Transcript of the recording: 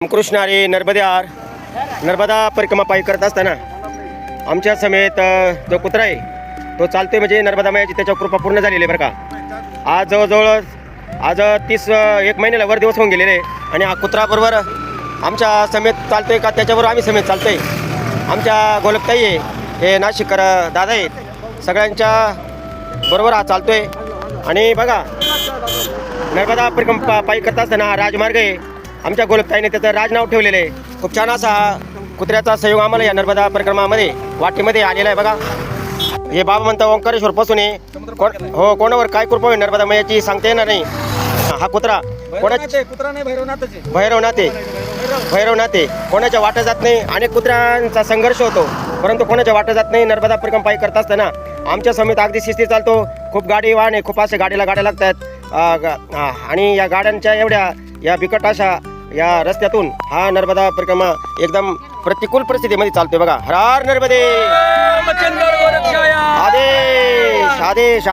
रामकृष्ण हरी नर्मदेहार नर्मदा परिक्रमा पायी करत असताना आमच्या समेत जो कुत्रा आहे तो चालतोय म्हणजे नर्मदा मायाची त्याच्यावर कृपा पूर्ण झालेली आहे बरं का। आज जवळजवळ आज 1 महिन्याला वर दिवस होऊन गेलेले आणि हा कुत्रा बरोबर आमच्या समेत चालतोय का त्याच्याबरोबर आम्ही समेत चालतोय। आमच्या गोलकताई आहे, हे नाशिककर दादा आहेत, सगळ्यांच्या बरोबर हा चालतोय। आणि बघा नर्मदा परिक्रमा पायी करत असताना हा राजमार्ग आहे, आमच्या गोलकताईने त्याचं राज नाव ठेवलेलं आहे। खूप छान असा हा कुत्र्याचा सहयोग आम्हाला या नर्मदा परिक्रमामध्ये वाटेमध्ये आलेला आहे। बघा हे बाबा म्हणता ओंकारेश्वर पासून हो कोणावर काय कृपा होईल नर्मदा मैयाची सांगता येणार नाही। हा कुत्रा कोणाचे कुत्रा नाही भैरवनाथ आहे, कोणाच्या वाटा जात नाही। अनेक कुत्र्यांचा संघर्ष होतो परंतु कोणाच्या वाटा जात नाही। नर्मदा परिक्रमा पायी करत असताना आमच्या समेत अगदी शिस्ती चालतो। खूप गाडी वाहन आहे, खूप असे गाड्या लागतात आणि या गाड्यांच्या एवढ्या या बिकट अशा या रस्त्यातून हा नर्मदा परिक्रमा एकदम प्रतिकूल परिस्थितीमध्ये चालतोय। बघा हर हर नर्मदे, आदेश आदेश।